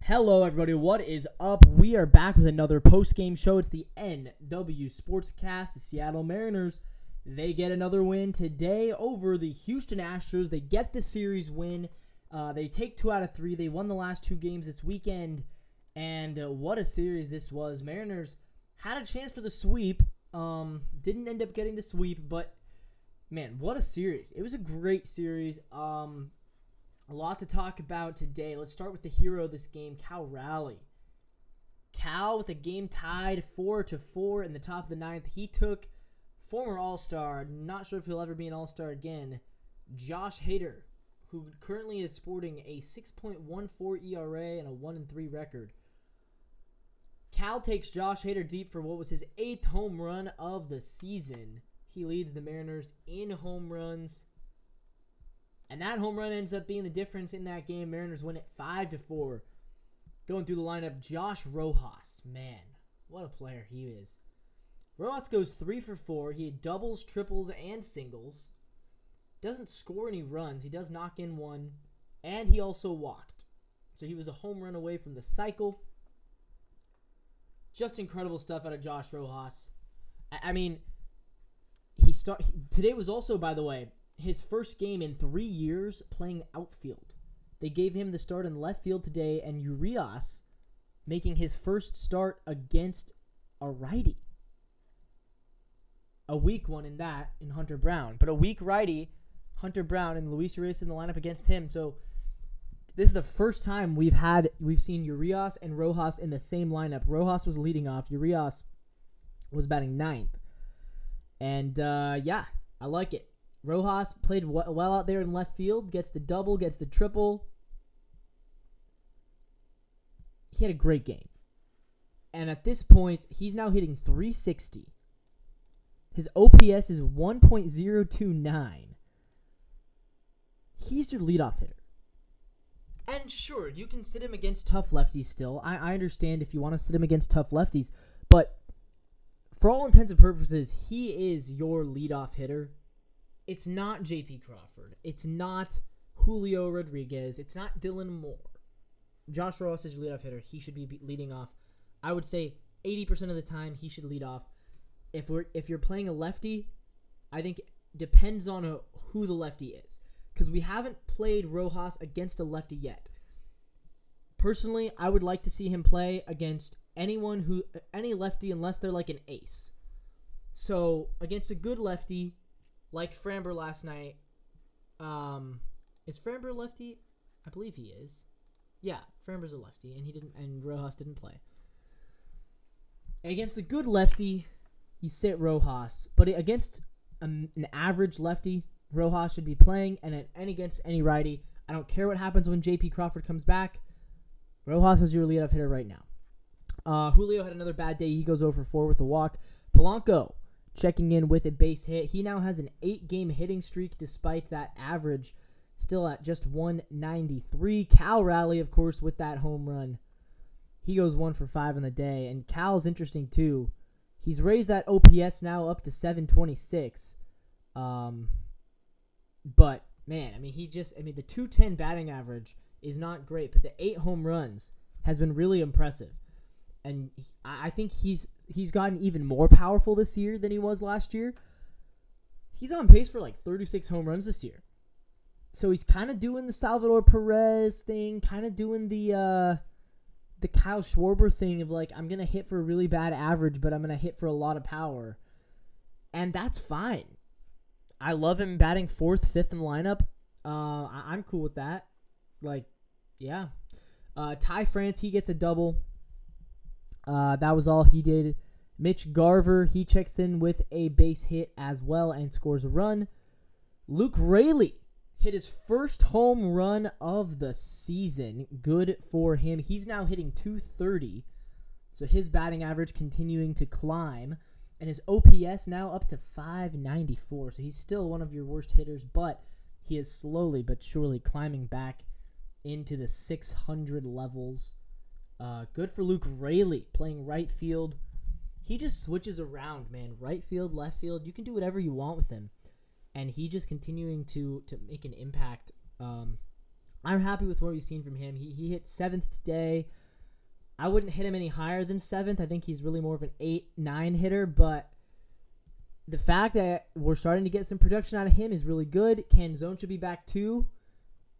Hello, everybody. What is up? We are back with another post-game show. It's the NW Sportscast. The Seattle Mariners, they get another win today over the Houston Astros. They get the series win. They take 2 out of 3. They won the last 2 games this weekend. And what a series this was. Mariners had a chance for the sweep. Didn't end up getting the sweep, but man, what a series. It was a great series. A lot to talk about today. Let's start with the hero of this game, Cal Raleigh. Cal with a game tied 4-4 in the top of the 9th. He took former All-Star, not sure if he'll ever be an All-Star again, Josh Hader, who currently is sporting a 6.14 ERA and a 1-3 record. Cal takes Josh Hader deep for what was his 8th home run of the season. He leads the Mariners in home runs. And that home run ends up being the difference in that game. Mariners win it 5-4. Going through the lineup, Josh Rojas. Man, what a player he is. Rojas goes 3 for 4. He had doubles, triples, and singles. Doesn't score any runs. He does knock in one. And he also walked. So he was a home run away from the cycle. Just incredible stuff out of Josh Rojas. I mean, today was also, by the way, his first game in 3 years playing outfield. They gave him the start in left field today, and Urias making his first start against a righty. A weak one in Hunter Brown. But a weak righty, Hunter Brown, and Luis Urias in the lineup against him. So this is the first time we've seen Urias and Rojas in the same lineup. Rojas was leading off. Urias was batting 9th. And, yeah, I like it. Rojas played well out there in left field, gets the double, gets the triple. He had a great game. And at this point, he's now hitting 360. His OPS is 1.029. He's your leadoff hitter. And sure, you can sit him against tough lefties still. I understand if you want to sit him against tough lefties. But for all intents and purposes, he is your leadoff hitter. It's not J.P. Crawford. It's not Julio Rodriguez. It's not Dylan Moore. Josh Rojas is your leadoff hitter. He should be leading off. I would say 80% of the time he should lead off. If you're playing a lefty, I think it depends on who the lefty is. Because we haven't played Rojas against a lefty yet. Personally, I would like to see him play against any lefty unless they're like an ace. So against a good lefty, like Framber last night. Is Framber a lefty? I believe he is. Yeah, Framber's a lefty, and Rojas didn't play. Against a good lefty, you sit Rojas, but against an average lefty, Rojas should be playing, and against any righty, I don't care what happens when J.P. Crawford comes back. Rojas is your leadoff hitter right now. Julio had another bad day. He goes 0 for 4 with a walk. Polanco checking in with a base hit. He now has an 8-game hitting streak despite that average still at just 193. Cal Raleigh, of course, with that home run. He goes 1 for 5 in the day. And Cal's interesting, too. He's raised that OPS now up to 726. But, man, the 210 batting average is not great. But the 8 home runs has been really impressive. And I think he's gotten even more powerful this year than he was last year. He's on pace for like 36 home runs this year. So he's kind of doing the Salvador Perez thing, kind of doing the Kyle Schwarber thing of like, I'm going to hit for a really bad average, but I'm going to hit for a lot of power. And that's fine. I love him batting 4th, 5th in the lineup. I'm cool with that. Like, yeah. Ty France, he gets a double. That was all he did. Mitch Garver, he checks in with a base hit as well and scores a run. Luke Raley hit his first home run of the season. Good for him. He's now hitting 230. So his batting average continuing to climb. And his OPS now up to 594. So he's still one of your worst hitters, but he is slowly but surely climbing back into the 600 levels. Good for Luke Raley playing right field. He just switches around, man. Right field, left field. You can do whatever you want with him. And he just continuing to make an impact I'm happy with what we've seen from him. He hit 7th today. I wouldn't hit him any higher than 7th. I think he's really more of an 8-9 hitter, but the fact that we're starting to get some production out of him is really good. Canzone should be back too,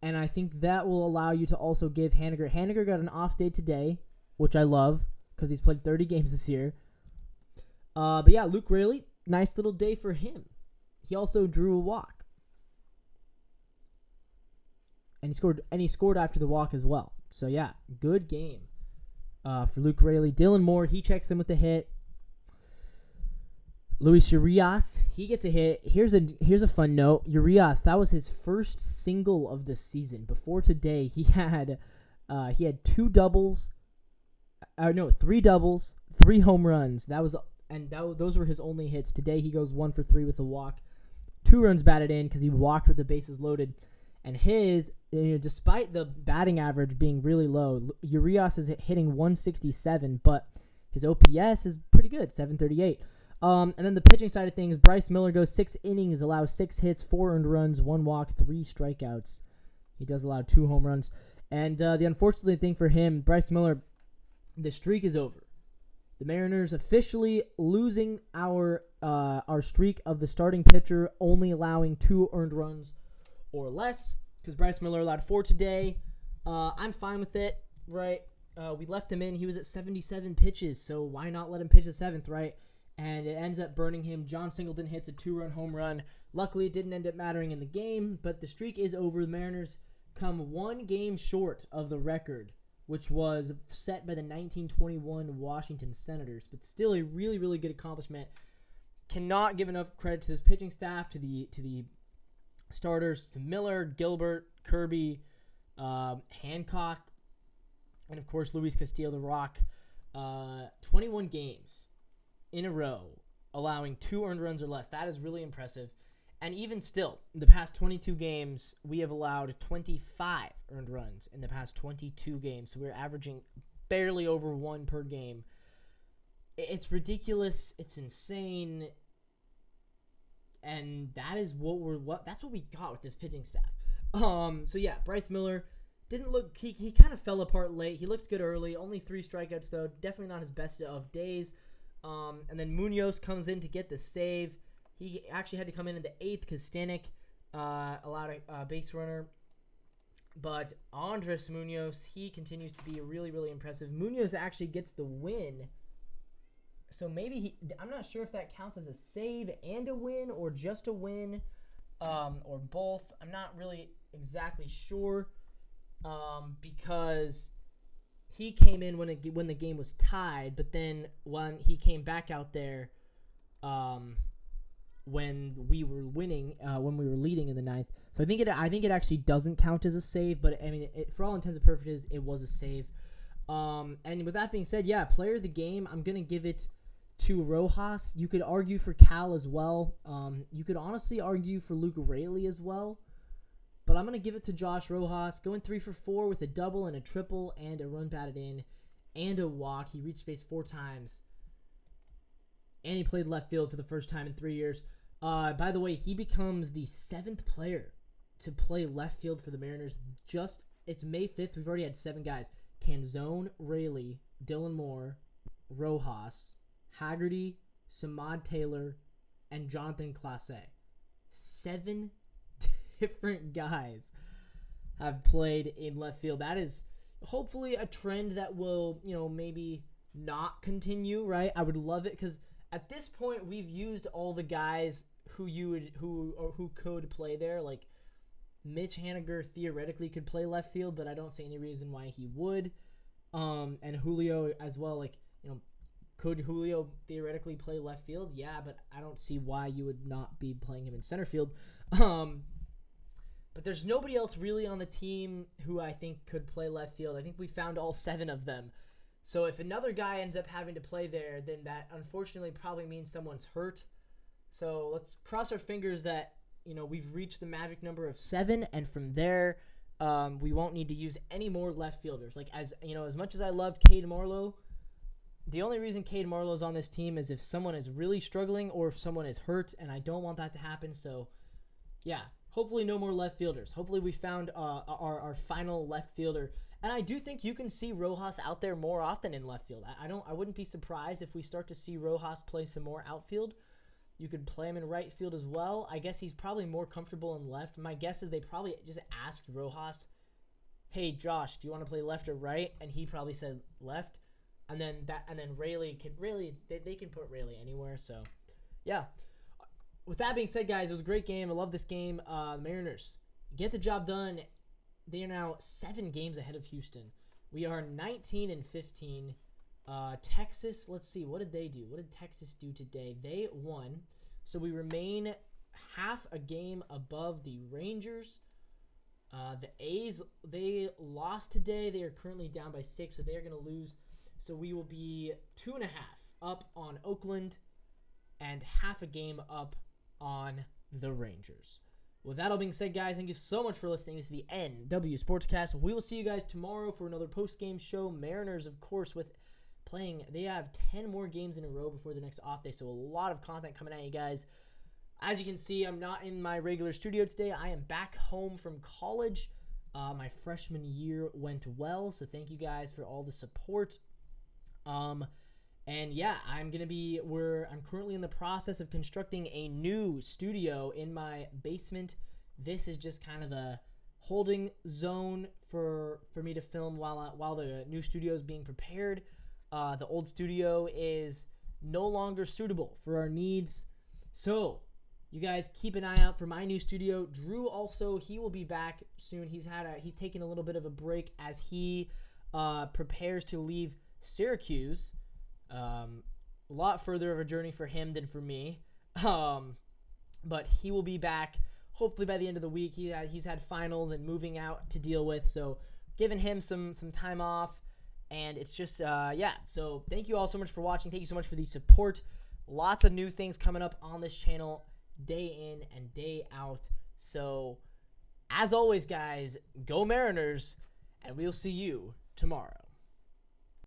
and I think that will allow you to also give Haniger. Haniger got an off day today, which I love because he's played 30 games this year. But yeah, Luke Raley, nice little day for him. He also drew a walk. And he scored after the walk as well. So yeah, good game for Luke Raley. Dylan Moore, he checks in with the hit. Luis Urias, he gets a hit. Here's a fun note. Urias, that was his first single of the season. Before today, he had 3 doubles, 3 home runs. Those were his only hits. Today he goes 1 for 3 with a walk, 2 runs batted in because he walked with the bases loaded. And despite the batting average being really low, Urias is hitting 167, but his OPS is pretty good, 738. And then the pitching side of things, Bryce Miller goes 6 innings, allows 6 hits, 4 earned runs, 1 walk, 3 strikeouts. He does allow 2 home runs. And the unfortunate thing for him, Bryce Miller, the streak is over. The Mariners officially losing our streak of the starting pitcher only allowing 2 earned runs or less, because Bryce Miller allowed 4 today. I'm fine with it, right? We left him in. He was at 77 pitches, so why not let him pitch the 7th, right? And it ends up burning him. John Singleton hits a 2-run home run. Luckily, it didn't end up mattering in the game, but the streak is over. The Mariners come 1 game short of the record, which was set by the 1921 Washington Senators, but still a really, really good accomplishment. Cannot give enough credit to this pitching staff, to the starters, to Miller, Gilbert, Kirby, Hancock, and of course Luis Castillo, the Rock. 21 games in a row allowing 2 earned runs or less. That is really impressive. And even still, in the past 22 games, we have allowed 25 earned runs in the past 22 games. So we're averaging barely over 1 per game. It's ridiculous. It's insane. And that is that's what we got with this pitching staff. So yeah, Bryce Miller didn't look, he kind of fell apart late. He looked good early, only 3 strikeouts though, definitely not his best of days. And then Munoz comes in to get the save. He actually had to come in the 8th because Stanek allowed a base runner. But Andres Munoz, he continues to be really, really impressive. Munoz actually gets the win. So maybe I'm not sure if that counts as a save and a win or just a win or both. I'm not really exactly sure because he came in when the game was tied, but then when he came back out there when we were winning, when we were leading in the 9th. So I think it actually doesn't count as a save, but I mean, for all intents and purposes, it was a save. And with that being said, yeah, player of the game, I'm gonna give it to Rojas. You could argue for Cal as well. You could honestly argue for Luke Raley as well. But I'm going to give it to Josh Rojas, going 3 for 4 with a double and a triple and a run batted in and a walk. He reached base 4 times. And he played left field for the first time in 3 years. By the way, he becomes the 7th player to play left field for the Mariners. It's May 5th. We've already had 7 guys. Canzone, Raley, Dylan Moore, Rojas, Haggerty, Samad Taylor, and Jonathan Clase. 7 different guys have played in left field. That is hopefully a trend that will, maybe not continue, right? I would love it because at this point we've used all the guys who could play there. Like Mitch Haniger theoretically could play left field, but I don't see any reason why he would. And Julio as well, could Julio theoretically play left field? Yeah, but I don't see why you would not be playing him in center field. But there's nobody else really on the team who I think could play left field. I think we found all 7 of them. So if another guy ends up having to play there, then that unfortunately probably means someone's hurt. So let's cross our fingers that, we've reached the magic number of 7, and from there, we won't need to use any more left fielders. As much as I loved Cade Marlowe, the only reason Cade Marlowe's on this team is if someone is really struggling or if someone is hurt, and I don't want that to happen. So, yeah, hopefully no more left fielders. Hopefully we found our final left fielder. And I do think you can see Rojas out there more often in left field. I wouldn't be surprised if we start to see Rojas play some more outfield. You could play him in right field as well. I guess he's probably more comfortable in left. My guess is they probably just asked Rojas, "Hey Josh, do you want to play left or right?" And he probably said left. And then Raleigh they can put Raleigh anywhere. So yeah. With that being said, guys, it was a great game. I love this game. Mariners get the job done. They are now 7 games ahead of Houston. We are 19-15. Texas, let's see, what did they do? What did Texas do today? They won, so we remain half a game above the Rangers. The A's, they lost today. They are currently down by 6, so they're going to lose. So we will be 2.5 up on Oakland and half a game up on the Rangers. With that all being said, guys, thank you so much for listening. This is the NW Sportscast. We will see you guys tomorrow for another post-game show. Mariners, of course, they have 10 more games in a row before the next off day, so a lot of content coming at you guys. As you can see, I'm not in my regular studio today. I am back home from college. My freshman year went well, so thank you guys for all the support. And yeah, I'm currently in the process of constructing a new studio in my basement. This is just kind of a holding zone for me to film while the new studio is being prepared. The old studio is no longer suitable for our needs. So you guys keep an eye out for my new studio. Drew also, he will be back soon. He's taken a little bit of a break as he prepares to leave Syracuse. A lot further of a journey for him than for me. But he will be back hopefully by the end of the week. He's had finals and moving out to deal with, so giving him some time off. And it's just, so thank you all so much for watching. Thank you so much for the support. Lots of new things coming up on this channel day in and day out. So, as always, guys, go Mariners, and we'll see you tomorrow.